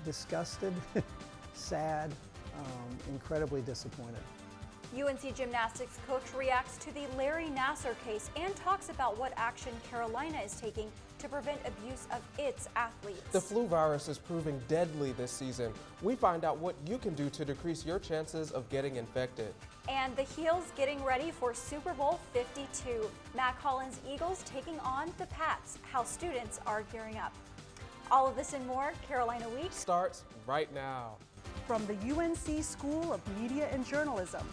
Disgusted, sad, incredibly disappointed. UNC Gymnastics coach reacts to the Larry Nasser case and talks about what action Carolina is taking to prevent abuse of its athletes. The flu virus is proving deadly this season. We find out what you can do to decrease your chances of getting infected. And the Heels getting ready for Super Bowl 52. Mac Hollins' Eagles taking on the Pats. How students are gearing up. All of this and more, Carolina Week starts right now. From the UNC School of Media and Journalism,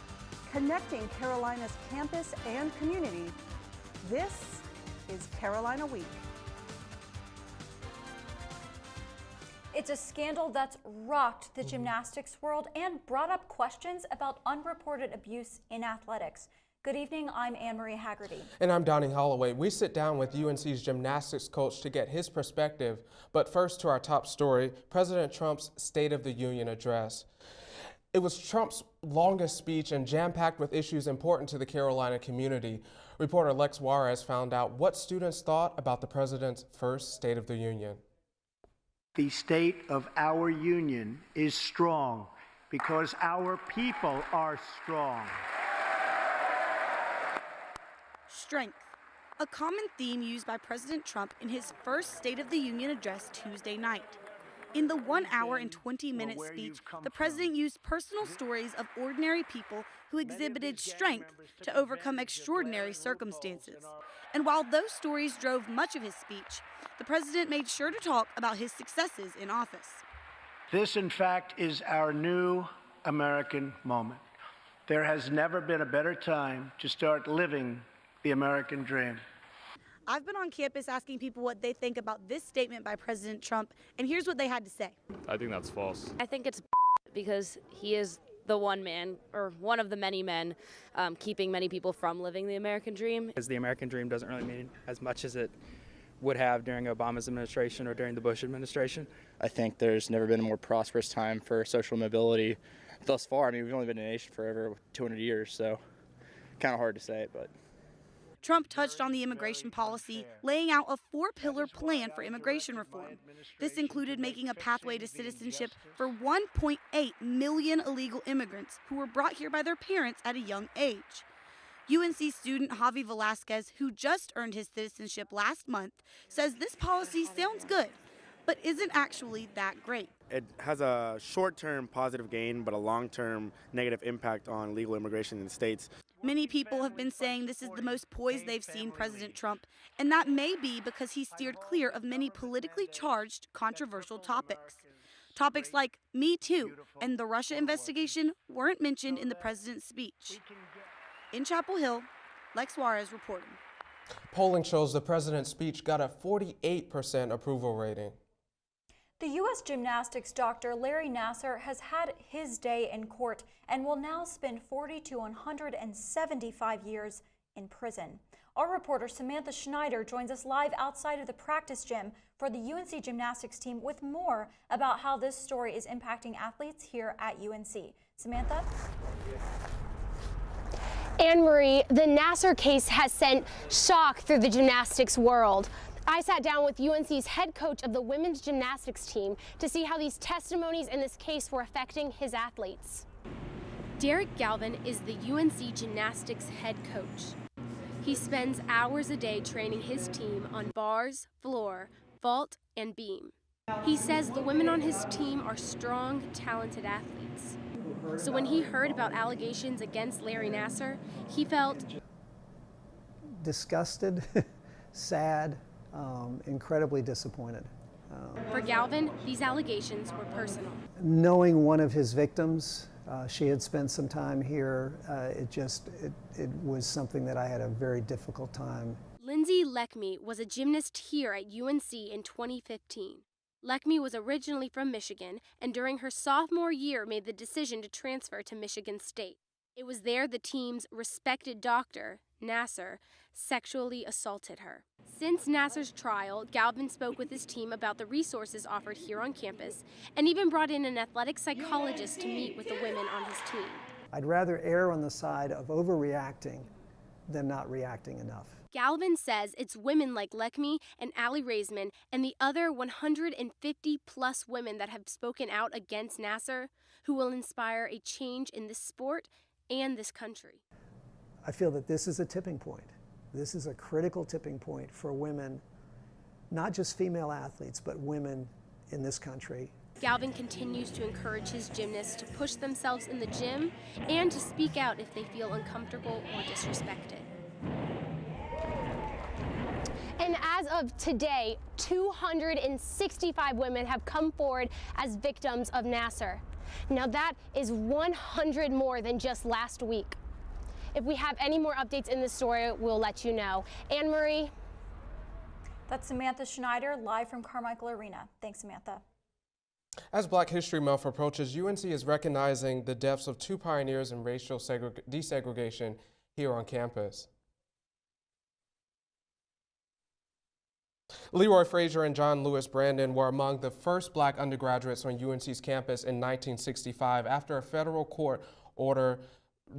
connecting Carolina's campus and community, this is Carolina Week. It's a scandal that's rocked the gymnastics world and brought up questions about unreported abuse in athletics. Good evening, I'm Anne-Marie Haggerty. And I'm Donnie Holloway. We sit down with UNC's gymnastics coach to get his perspective. But first to our top story, President Trump's State of the Union address. It was Trump's longest speech and jam-packed with issues important to the Carolina community. Reporter Lex Juarez found out what students thought about the president's first State of the Union. The state of our union is strong because our people are strong. Strength, a common theme used by President Trump in his first State of the Union address Tuesday night. In the 1 hour and 20-minute speech, the president used personal stories of ordinary people who exhibited strength to overcome extraordinary circumstances. And while those stories drove much of his speech, the president made sure to talk about his successes in office. This, in fact, is our new American moment. There has never been a better time to start living the American dream. I've been on campus asking people what they think about this statement by President Trump, and here's what they had to say. I think that's false. I think it's because he is the one man, or one of the many men, keeping many people from living the American dream. Because the American dream doesn't really mean as much as it would have during Obama's administration or during the Bush administration. I think there's never been a more prosperous time for social mobility thus far. I mean, we've only been a nation for over 200 years, so kind of hard to say it, but. Trump touched on the immigration policy, laying out a 4-pillar plan for immigration reform. This included making a pathway to citizenship for 1.8 million illegal immigrants who were brought here by their parents at a young age. UNC student Javi Velasquez, who just earned his citizenship last month, says this policy sounds good, but isn't actually that great. It has a short-term positive gain, but a long-term negative impact on legal immigration in the states. Many people have been saying this is the most poised they've seen President Trump, and that may be because he steered clear of many politically charged, controversial topics. Topics like Me Too and the Russia investigation weren't mentioned in the president's speech. In Chapel Hill, Lex Juarez reporting. Polling shows the president's speech got a 48% approval rating. The U.S. gymnastics doctor Larry Nasser has had his day in court and will now spend 40 to 175 years in prison. Our reporter Samantha Schneider joins us live outside of the practice gym for the UNC gymnastics team with more about how this story is impacting athletes here at UNC. Samantha? Anne-Marie, the Nasser case has sent shock through the gymnastics world. I sat down with UNC's head coach of the women's gymnastics team to see how these testimonies in this case were affecting his athletes. Derek Galvin is the UNC gymnastics head coach. He spends hours a day training his team on bars, floor, vault, and beam. He says the women on his team are strong, talented athletes. So when he heard about allegations against Larry Nasser, he felt disgusted, sad, incredibly disappointed. For Galvin, these allegations were personal. Knowing one of his victims, she had spent some time here, it was something that I had a very difficult time. Lindsay Leckme was a gymnast here at UNC in 2015. Leckme was originally from Michigan, and during her sophomore year made the decision to transfer to Michigan State. It was there the team's respected doctor, Nasser, sexually assaulted her. Since Nasser's trial, Galvin spoke with his team about the resources offered here on campus and even brought in an athletic psychologist to meet with the women on his team. I'd rather err on the side of overreacting than not reacting enough. Galvin says it's women like Lekmi and Allie Raisman and the other 150 plus women that have spoken out against Nasser who will inspire a change in this sport and this country. I feel that this is a tipping point. This is a critical tipping point for women, not just female athletes, but women in this country. Galvin continues to encourage his gymnasts to push themselves in the gym and to speak out if they feel uncomfortable or disrespected. And as of today, 265 women have come forward as victims of Nasser. Now that is 100 more than just last week. If we have any more updates in this story, we'll let you know. Anne-Marie? That's Samantha Schneider, live from Carmichael Arena. Thanks, Samantha. As Black History Month approaches, UNC is recognizing the deaths of 2 pioneers in racial desegregation here on campus. Leroy Frazier and John Lewis Brandon were among the first Black undergraduates on UNC's campus in 1965 after a federal court ordered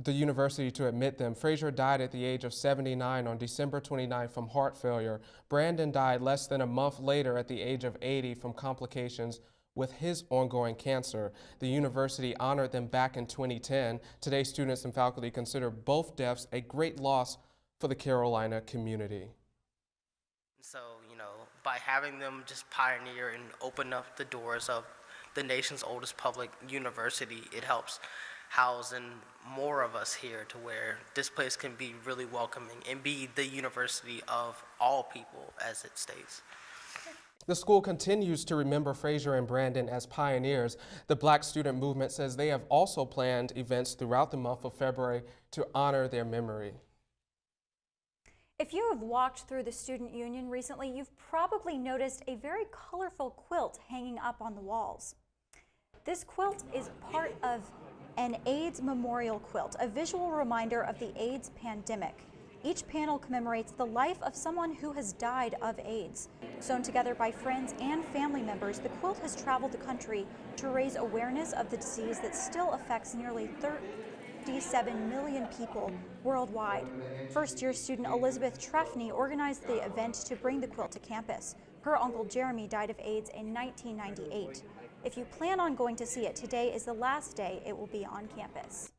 the university to admit them. Frazier died at the age of 79 on December 29 from heart failure. Brandon died less than a month later at the age of 80 from complications with his ongoing cancer. The university honored them back in 2010. Today, students and faculty consider both deaths a great loss for the Carolina community. So, by having them just pioneer and open up the doors of the nation's oldest public university, it helps housing more of us here to where this place can be really welcoming and be the university of all people, as it states. The school continues to remember Frazier and Brandon as pioneers. The Black Student Movement says they have also planned events throughout the month of February to honor their memory. If you have walked through the Student Union recently, you've probably noticed a very colorful quilt hanging up on the walls. This quilt is part of an AIDS memorial quilt, a visual reminder of the AIDS pandemic. Each panel commemorates the life of someone who has died of AIDS. Sewn together by friends and family members, the quilt has traveled the country to raise awareness of the disease that still affects nearly 37 million people worldwide. First-year student Elizabeth Trefney organized the event to bring the quilt to campus. Her uncle Jeremy died of AIDS in 1998. If you plan on going to see it, today is the last day it will be on campus.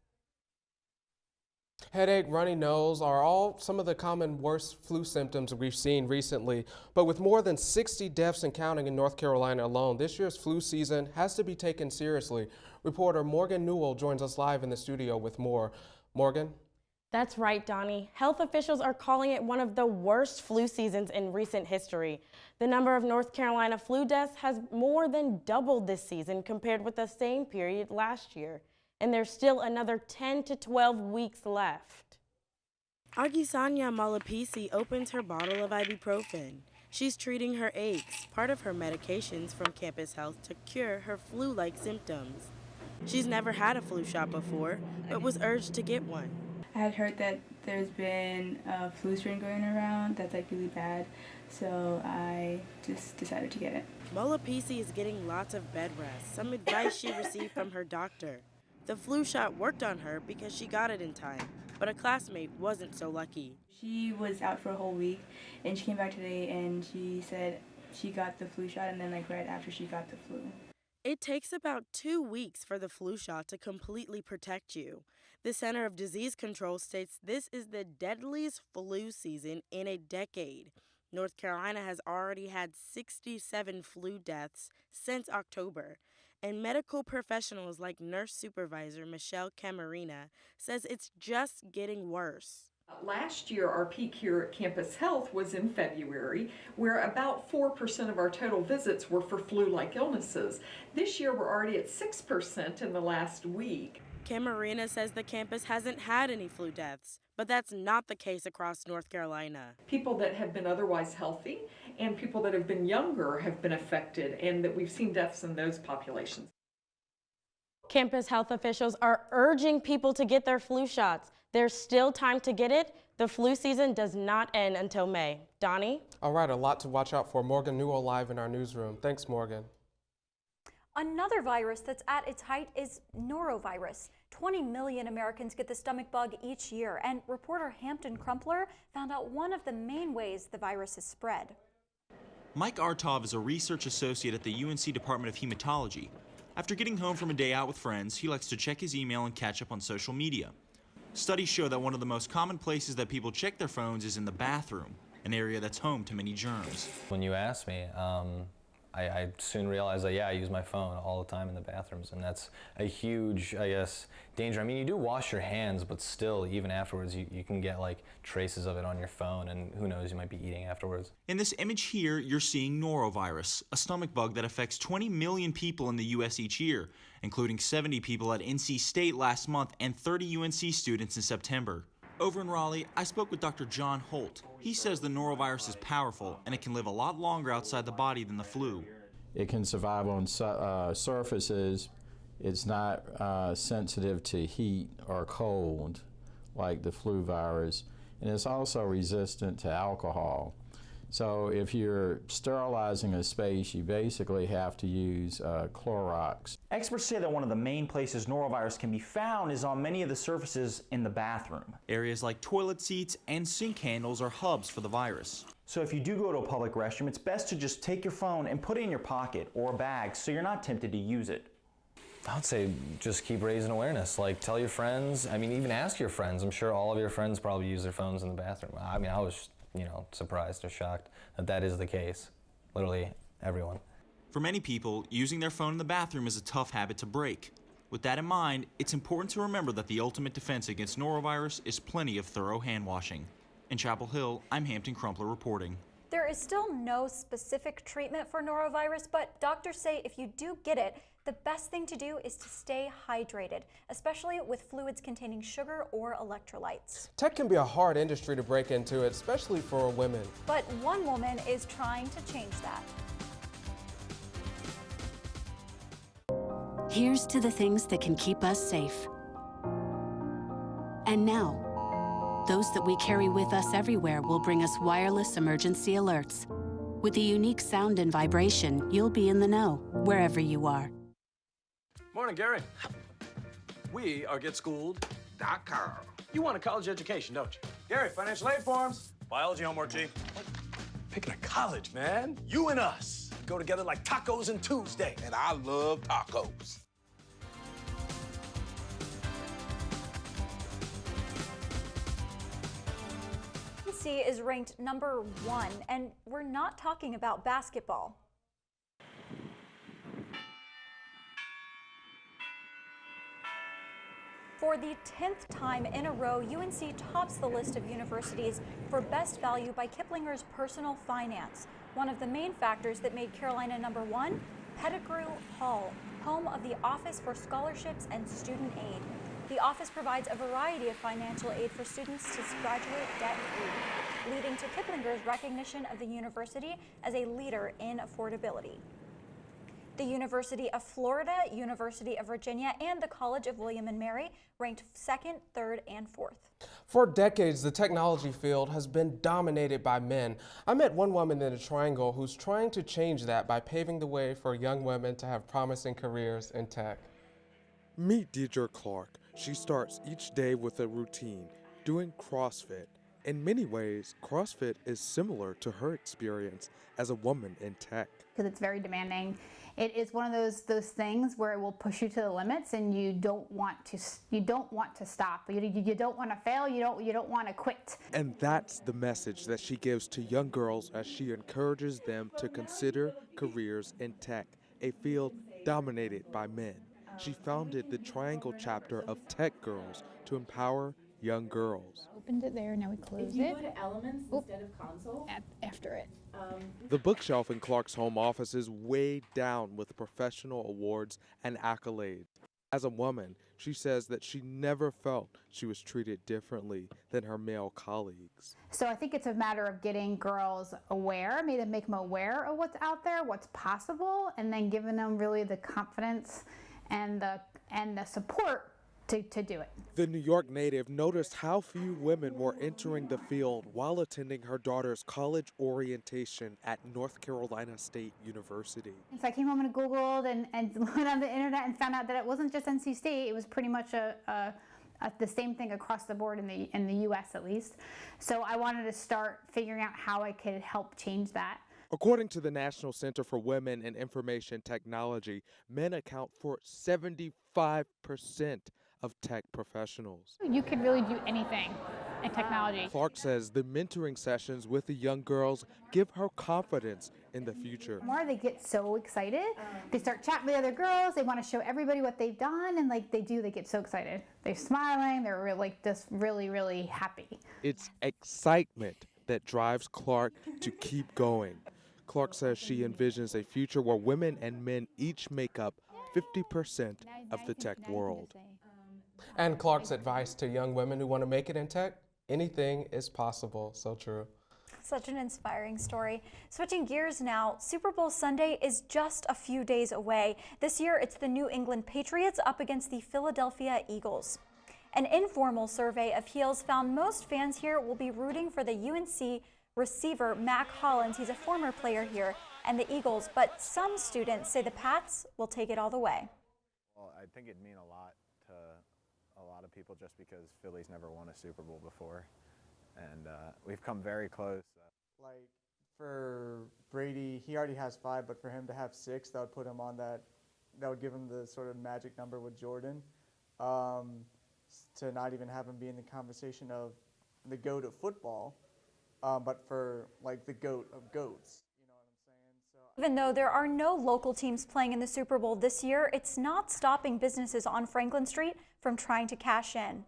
Headache, runny nose are all some of the common worst flu symptoms we've seen recently. But with more than 60 deaths and counting in North Carolina alone, this year's flu season has to be taken seriously. Reporter Morgan Newell joins us live in the studio with more. Morgan? That's right, Donnie. Health officials are calling it one of the worst flu seasons in recent history. The number of North Carolina flu deaths has more than doubled this season compared with the same period last year. And there's still another 10 to 12 weeks left. Agisanya Malapisi opens her bottle of ibuprofen. She's treating her aches, part of her medications from Campus Health to cure her flu-like symptoms. She's never had a flu shot before, but was urged to get one. I had heard that there's been a flu strain going around that's really bad, so I just decided to get it. Malapisi is getting lots of bed rest, some advice she received from her doctor. The flu shot worked on her because she got it in time, but a classmate wasn't so lucky. She was out for a whole week, and she came back today and she said she got the flu shot, and then right after she got the flu. It takes about 2 weeks for the flu shot to completely protect you. The Center of Disease Control states this is the deadliest flu season in a decade. North Carolina has already had 67 flu deaths since October. And medical professionals like nurse supervisor Michelle Camarina says it's just getting worse. Last year, our peak here at Campus Health was in February, where about 4% of our total visits were for flu-like illnesses. This year, we're already at 6% in the last week. Camarina says the campus hasn't had any flu deaths, but that's not the case across North Carolina. People that have been otherwise healthy and people that have been younger have been affected, and that we've seen deaths in those populations. Campus health officials are urging people to get their flu shots. There's still time to get it. The flu season does not end until May. Donnie? All right, a lot to watch out for. Morgan Newell live in our newsroom. Thanks, Morgan. Another virus that's at its height is Norovirus. 20 million Americans get the stomach bug each year, and reporter Hampton Crumpler found out one of the main ways the virus is spread. Mike Artov is a research associate at the UNC Department of Hematology. After getting home from a day out with friends, he likes to check his email and catch up on social media. Studies show that one of the most common places that people check their phones is in the bathroom, an area that's home to many germs. When you asked me, I soon realized that, yeah, I use my phone all the time in the bathrooms, and that's a huge, I guess, danger. I mean, you do wash your hands, but still, even afterwards, you can get like traces of it on your phone, and who knows, you might be eating afterwards. In this image here, you're seeing Norovirus, a stomach bug that affects 20 million people in the U.S. each year, including 70 people at NC State last month and 30 UNC students in September. Over in Raleigh, I spoke with Dr. John Holt. He says the norovirus is powerful and it can live a lot longer outside the body than the flu. It can survive on surfaces. It's not sensitive to heat or cold like the flu virus, and it's also resistant to alcohol. So if you're sterilizing a space, you basically have to use Clorox. Experts say that one of the main places norovirus can be found is on many of the surfaces in the bathroom. Areas like toilet seats and sink handles are hubs for the virus. So if you do go to a public restroom, it's best to just take your phone and put it in your pocket or a bag so you're not tempted to use it. I would say just keep raising awareness. Like, tell your friends. I mean, even ask your friends. I'm sure all of your friends probably use their phones in the bathroom. I mean, I was, surprised or shocked that that is the case. Literally everyone. For many people, using their phone in the bathroom is a tough habit to break. With that in mind, it's important to remember that the ultimate defense against norovirus is plenty of thorough hand washing. In Chapel Hill, I'm Hampton Crumpler reporting. There is still no specific treatment for norovirus, but doctors say if you do get it, the best thing to do is to stay hydrated, especially with fluids containing sugar or electrolytes. Tech can be a hard industry to break into, especially for women. But one woman is trying to change that. Here's to the things that can keep us safe. And now, those that we carry with us everywhere will bring us wireless emergency alerts. With the unique sound and vibration, you'll be in the know, wherever you are. Morning, Gary. We are GetSchooled.com. You want a college education, don't you? Gary, financial aid forms. Biology homework, G. Picking a college, man. You and us go together like tacos and Tuesday. And I love tacos. UNC is ranked #1, and we're not talking about basketball. For the 10th time in a row, UNC tops the list of universities for best value by Kiplinger's Personal Finance. One of the main factors that made Carolina #1, Pettigrew Hall, home of the Office for Scholarships and Student Aid. The office provides a variety of financial aid for students to graduate debt-free, leading to Kiplinger's recognition of the university as a leader in affordability. The University of Florida, University of Virginia, and the College of William and Mary ranked 2nd, 3rd, and 4th. For decades, the technology field has been dominated by men. I met one woman in the Triangle who's trying to change that by paving the way for young women to have promising careers in tech. Meet Deidre Clark. She starts each day with a routine, doing CrossFit. In many ways, CrossFit is similar to her experience as a woman in tech. Because it's very demanding. It is one of those things where it will push you to the limits, and you don't want to stop. You don't want to fail. You don't want to quit. And that's the message that she gives to young girls as she encourages them to consider careers in tech, a field dominated by men. She founded the Triangle chapter of Tech Girls to empower young girls. Opened it there, now we close if you it. Go to Elements instead of Console. After it. The bookshelf in Clark's home office is weighed down with professional awards and accolades. As a woman, she says that she never felt she was treated differently than her male colleagues. So I think it's a matter of getting girls aware, maybe make them aware of what's out there, what's possible, and then giving them really the confidence and the support to do it. The New York native noticed how few women were entering the field while attending her daughter's college orientation at North Carolina State University. So I came home and Googled and went on the internet and found out that it wasn't just NC State, it was pretty much the same thing across the board in the U.S. at least. So I wanted to start figuring out how I could help change that. According to the National Center for Women in Information Technology, men account for 75% of tech professionals. You could really do anything in technology. Clark says the mentoring sessions with the young girls give her confidence in the future. The more they get so excited, they start chatting with other girls, they want to show everybody what they've done, and like they get so excited. They're smiling, they're just really, really happy. It's excitement that drives Clark to keep going. Clark says she envisions a future where women and men each make up 50% of the tech world. And Clark's advice to young women who want to make it in tech, anything is possible. So true. Such an inspiring story. Switching gears now, Super Bowl Sunday is just a few days away. This year, it's the New England Patriots up against the Philadelphia Eagles. An informal survey of Heels found most fans here will be rooting for the UNC receiver Mac Hollins. He's a former player here, and the Eagles, but some students say the Pats will take it all the way. Well, I think it'd mean a lot to a lot of people just because Philly's never won a Super Bowl before, and we've come very close. Like for Brady, he already has 5, but for him to have 6, that would put him on that would give him the sort of magic number with Jordan. To not even have him be in the conversation of the GOAT of football, but for like the GOAT of GOATs. You know what I'm saying? So Even though there are no local teams playing in the Super Bowl this year, it's not stopping businesses on Franklin Street from trying to cash in.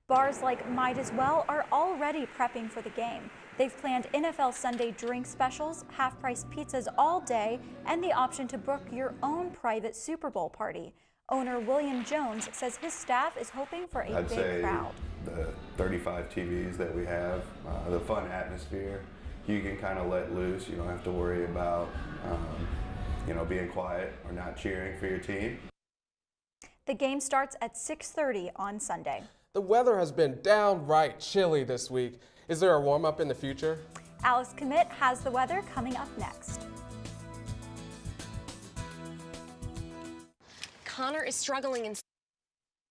Bars like Might As Well are already prepping for the game. They've planned NFL Sunday drink specials, half-price pizzas all day, and the option to book your own private Super Bowl party. Owner William Jones says his staff is hoping for a big crowd. The 35 TVs that we have, the fun atmosphere, you can kind of let loose. You don't have to worry about, being quiet or not cheering for your team. The game starts at 6:30 on Sunday. The weather has been downright chilly this week. Is there a warm-up in the future? Alex Commit has the weather coming up next. Connor is struggling in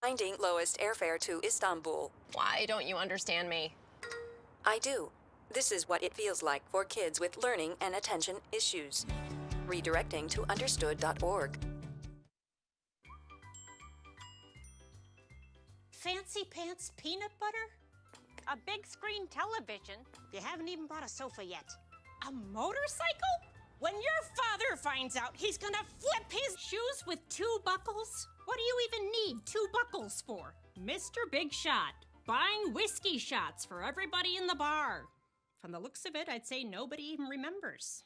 finding lowest airfare to Istanbul. Why don't you understand me? I do. This is what it feels like for kids with learning and attention issues. Redirecting to understood.org. Fancy pants peanut butter? A big screen television? You haven't even bought a sofa yet. A motorcycle? When your father finds out, he's gonna flip his shoes with 2 buckles? What do you even need 2 buckles for? Mr. Big Shot, buying whiskey shots for everybody in the bar. From the looks of it, I'd say nobody even remembers.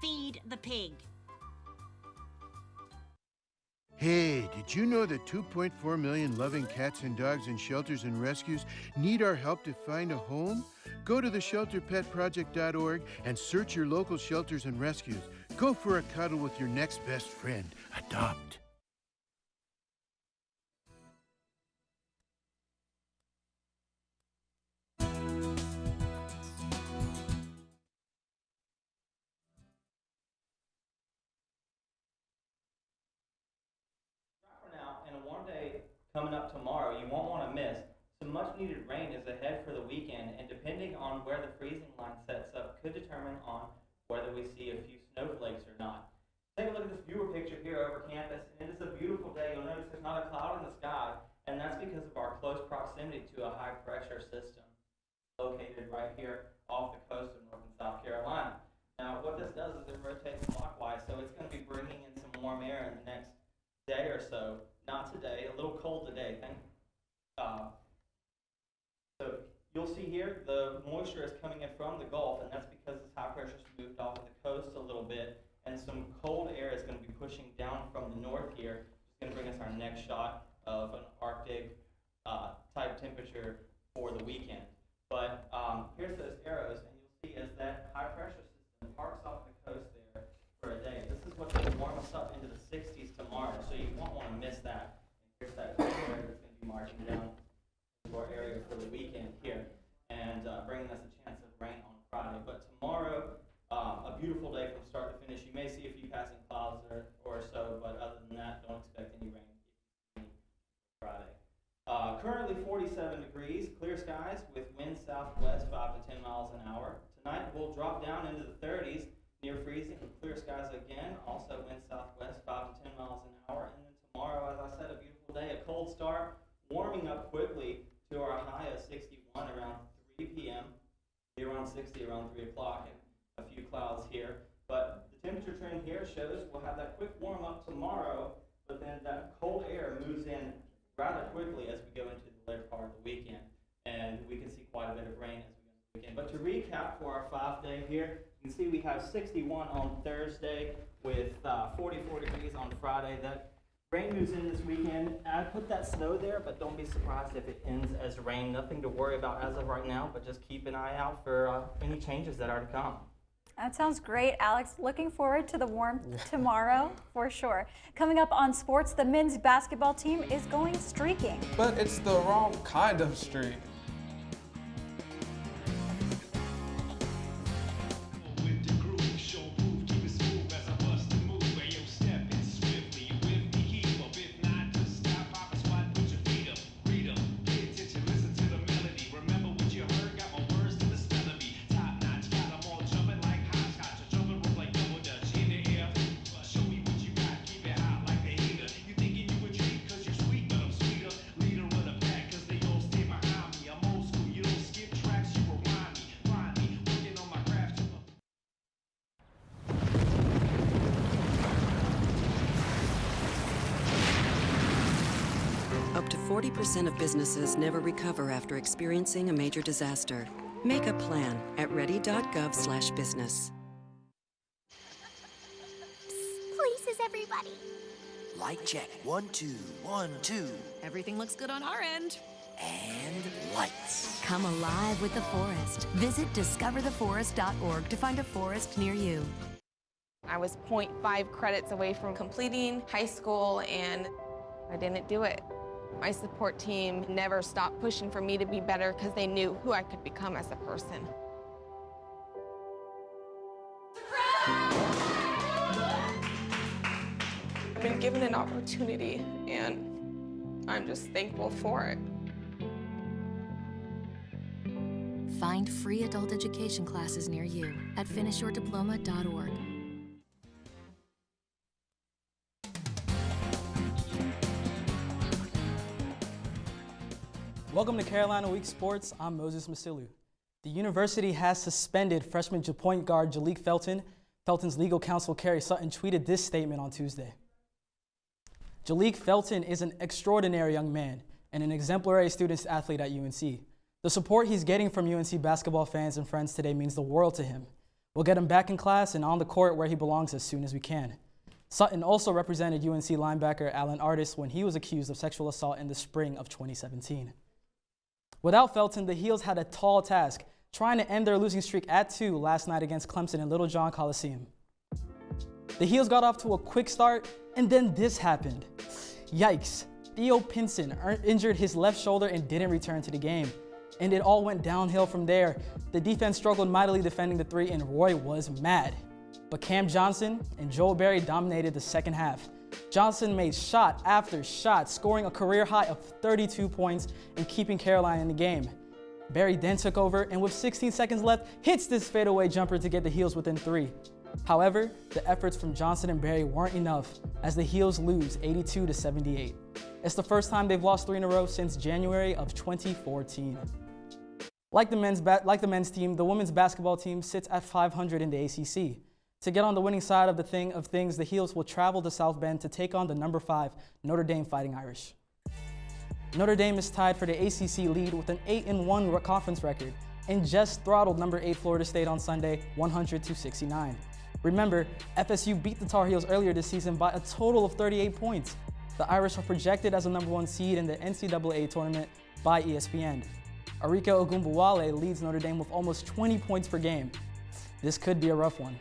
Feed the pig. Hey, did you know that 2.4 million loving cats and dogs in shelters and rescues need our help to find a home? Go to theshelterpetproject.org and search your local shelters and rescues. Go for a cuddle with your next best friend. Adopt. And a warm day coming up tomorrow you won't want to miss. Some much needed rain is ahead for the weekend, and depending on where the freezing line sets up could determine on whether we see a few snowflakes or not. Take a look at this viewer picture here over campus, and it is a beautiful day. You'll notice there's not a cloud in the sky, and that's because of our close proximity to a high pressure system located right here off the coast of North and South Carolina. Now what this does is it rotates clockwise, so it's going to be bringing in some warm air in the next day or so. Not today, a little cold today. So you'll see here the moisture is coming in from the Gulf, and that's because this high pressure's moved off of the coast a little bit, and some cold air is going to be pushing down from the north here. It's going to bring us our next shot of an Arctic type temperature for the weekend. But here's those arrows, and you'll see as that high pressure system parks off the coast there for a day. This is what's going to warm us up into the 60s tomorrow, so you won't want to miss that. Here's that marching down to our area for the weekend here and bringing us a chance of rain on Friday. But tomorrow, a beautiful day from start to finish. You may see a few passing clouds or so, but other than that, don't expect any rain Friday. Currently 47 degrees, clear skies with winds southwest 5 to 10 miles an hour. Tonight we'll drop down into the 30s, near freezing, with clear skies again. Also winds southwest 5 to 10 miles an hour. And then tomorrow, as I said, a beautiful day, a cold start, warming up quickly to our high of 61 around 3 p.m. Be around 60 around 3 o'clock, and a few clouds here. But the temperature trend here shows we'll have that quick warm up tomorrow, but then that cold air moves in rather quickly as we go into the later part of the weekend, and we can see quite a bit of rain as we go into the weekend. But to recap for our 5-day here, you can see we have 61 on Thursday with 44 degrees on Friday. That rain moves in this weekend. I put that snow there, but don't be surprised if it ends as rain. Nothing to worry about as of right now, but just keep an eye out for any changes that are to come. That sounds great, Alex. Looking forward to the warmth tomorrow, for sure. Coming up on sports, the men's basketball team is going streaking. But it's the wrong kind of streak. Up to 40% of businesses never recover after experiencing a major disaster. Make a plan at ready.gov/business. Places, everybody. Light check. 1, 2, 1, 2. Everything looks good on our end. And lights. Come alive with the forest. Visit discovertheforest.org to find a forest near you. I was 0.5 credits away from completing high school, and I didn't do it. My support team never stopped pushing for me to be better because they knew who I could become as a person. I've been given an opportunity, and I'm just thankful for it. Find free adult education classes near you at finishyourdiploma.org. Welcome to Carolina Week Sports. I'm Moses Masilu. The university has suspended freshman point guard Jalik Felton. Felton's legal counsel, Carrie Sutton, tweeted this statement on Tuesday. Jalik Felton is an extraordinary young man and an exemplary student athlete at UNC. The support he's getting from UNC basketball fans and friends today means the world to him. We'll get him back in class and on the court where he belongs as soon as we can. Sutton also represented UNC linebacker Alan Artis when he was accused of sexual assault in the spring of 2017. Without Felton, the Heels had a tall task, trying to end their losing streak at 2 last night against Clemson in Little John Coliseum. The Heels got off to a quick start, and then this happened. Yikes. Theo Pinson injured his left shoulder and didn't return to the game. And it all went downhill from there. The defense struggled mightily defending the 3, and Roy was mad. But Cam Johnson and Joel Berry dominated the second half. Johnson made shot after shot, scoring a career high of 32 points and keeping Carolina in the game. Berry then took over and with 16 seconds left, hits this fadeaway jumper to get the Heels within 3. However, the efforts from Johnson and Berry weren't enough as the Heels lose 82-78. It's the first time they've lost 3 in a row since January of 2014. Like the men's team, the women's basketball team sits at 500 in the ACC. To get on the winning side of things, the Heels will travel to South Bend to take on the number 5 Notre Dame Fighting Irish. Notre Dame is tied for the ACC lead with an 8-1 conference record and just throttled number 8 Florida State on Sunday, 100-69. Remember, FSU beat the Tar Heels earlier this season by a total of 38 points. The Irish are projected as a number 1 seed in the NCAA tournament by ESPN. Arika Ogunbowale leads Notre Dame with almost 20 points per game. This could be a rough one.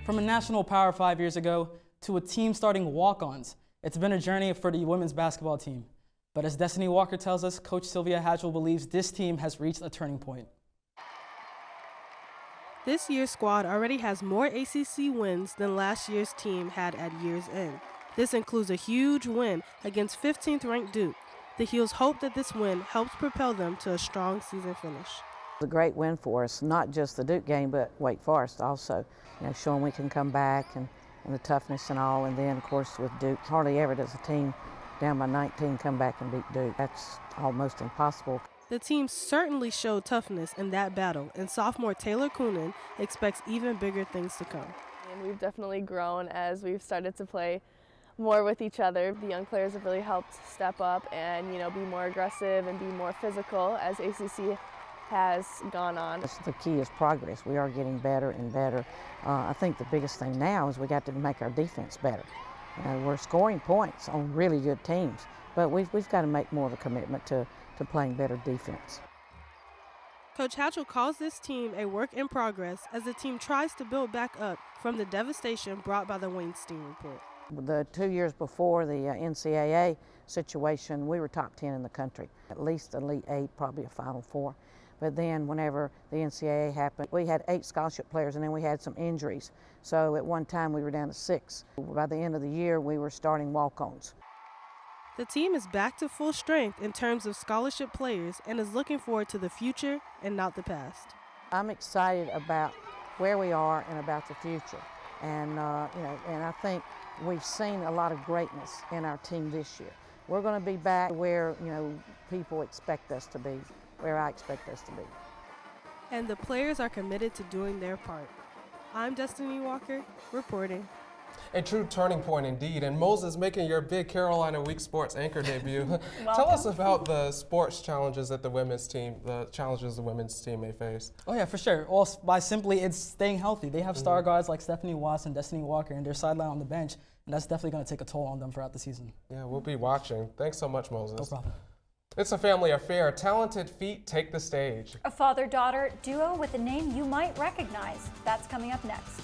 From a national power 5 years ago to a team starting walk-ons, it's been a journey for the women's basketball team. But as Destiny Walker tells us, Coach Sylvia Hatchell believes this team has reached a turning point. This year's squad already has more ACC wins than last year's team had at year's end. This includes a huge win against 15th-ranked Duke. The Heels hope that this win helps propel them to a strong season finish. It's a great win for us, not just the Duke game, but Wake Forest also. Showing we can come back and the toughness and all. And then, of course, with Duke, hardly ever does a team down by 19 come back and beat Duke. That's almost impossible. The team certainly showed toughness in that battle, and sophomore Taylor Coonan expects even bigger things to come. And we've definitely grown as we've started to play more with each other. The young players have really helped step up and, be more aggressive and be more physical as ACC has gone on. The key is progress. We are getting better and better. I think the biggest thing now is we got to make our defense better. We're scoring points on really good teams, but we've got to make more of a commitment to playing better defense. Coach Hatchell calls this team a work in progress as the team tries to build back up from the devastation brought by the Weinstein report. The 2 years before the NCAA situation, we were top 10 in the country, at least Elite 8, probably a Final 4. But then whenever the NCAA happened, we had 8 scholarship players and then we had some injuries. So at one time we were down to 6. By the end of the year, we were starting walk-ons. The team is back to full strength in terms of scholarship players and is looking forward to the future and not the past. I'm excited about where we are and about the future. And, and I think we've seen a lot of greatness in our team this year. We're going to be back where, people expect us to be, where I expect us to be. And the players are committed to doing their part. I'm Destiny Walker, reporting. A true turning point indeed. And Moses, making your big Carolina Week Sports anchor debut. Tell us about the sports challenges that the women's team may face. Oh yeah, for sure. All by simply it's staying healthy. They have star guards like Stephanie Watson, Destiny Walker, and their sideline on the bench, and that's definitely going to take a toll on them throughout the season. Yeah, we'll be watching. Thanks so much, Moses. No problem. It's a family affair. Talented feet take the stage. A father-daughter duo with a name you might recognize. That's coming up next.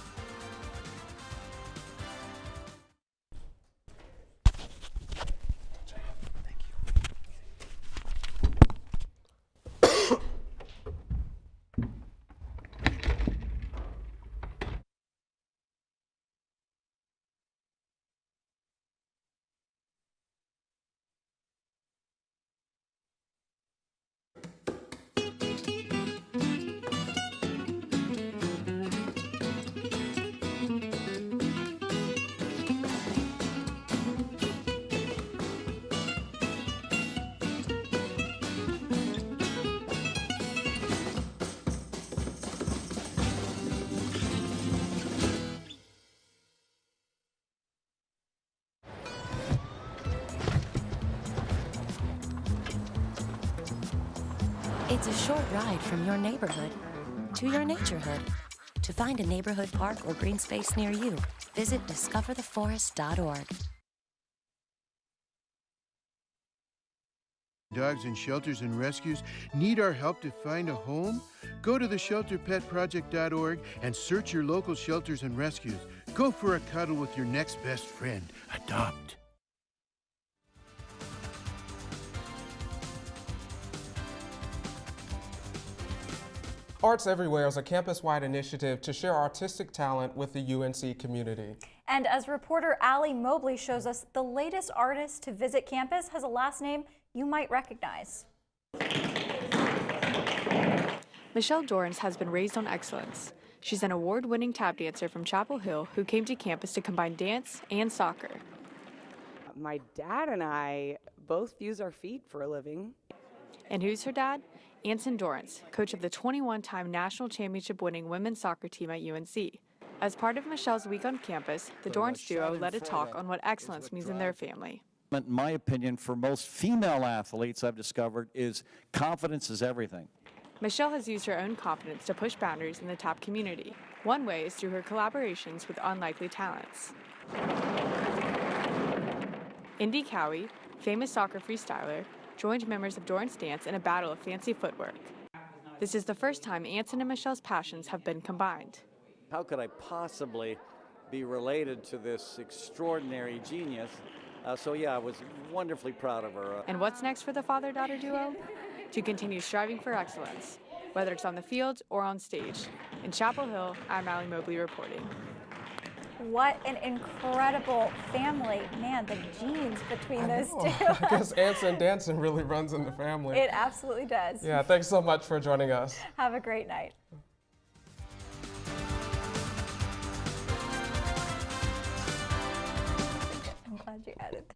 It's a short ride from your neighborhood to your naturehood. To find a neighborhood park or green space near you, visit discovertheforest.org. Dogs in shelters and rescues need our help to find a home? Go to theshelterpetproject.org and search your local shelters and rescues. Go for a cuddle with your next best friend. Adopt. Arts Everywhere is a campus-wide initiative to share artistic talent with the UNC community. And as reporter Allie Mobley shows us, the latest artist to visit campus has a last name you might recognize. Michelle Dorrance has been raised on excellence. She's an award-winning tap dancer from Chapel Hill who came to campus to combine dance and soccer. My dad and I both use our feet for a living. And who's her dad? Anson Dorrance, coach of the 21-time national championship-winning women's soccer team at UNC. As part of Michelle's week on campus, the Dorrance duo led a talk on what excellence means in their family. In my opinion, for most female athletes I've discovered is confidence is everything. Michelle has used her own confidence to push boundaries in the tap community. One way is through her collaborations with unlikely talents. Indy Cowie, famous soccer freestyler, joined members of Dorrance Dance in a battle of fancy footwork. This is the first time Anson and Michelle's passions have been combined. How could I possibly be related to this extraordinary genius So yeah, I was wonderfully proud of her. And what's next for the father-daughter duo? To continue striving for excellence, whether it's on the field or on stage. In Chapel Hill, I'm Allie Mobley reporting. What an incredible family. Man, the genes between those two. I guess Anson dancing really runs in the family. It absolutely does. Yeah, thanks so much for joining us. Have a great night. I'm glad you added that.